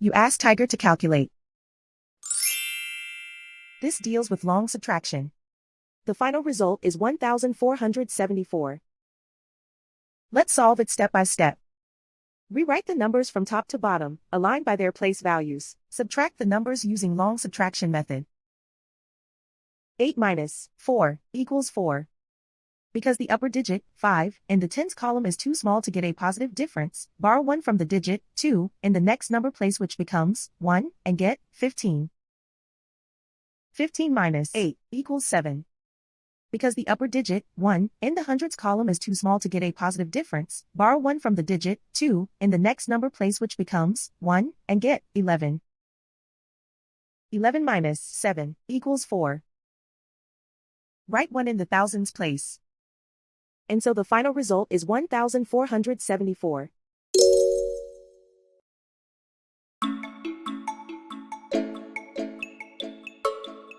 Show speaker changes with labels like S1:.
S1: You ask Tiger to calculate. This deals with long subtraction. The final result is 1,474. Let's solve it step by step. Rewrite the numbers from top to bottom, aligned by their place values. Subtract the numbers using long subtraction method. 8 minus 4 equals 4. Because the upper digit, 5, in the tens column is too small to get a positive difference, borrow 1 from the digit, 2, in the next number place which becomes 1, and get 15. 15 minus 8 equals 7. Because the upper digit, 1, in the hundreds column is too small to get a positive difference, borrow 1 from the digit, 2, in the next number place which becomes 1, and get 11. 11 minus 7 equals 4. Write 1 in the thousands place. And so the final result is 1,474.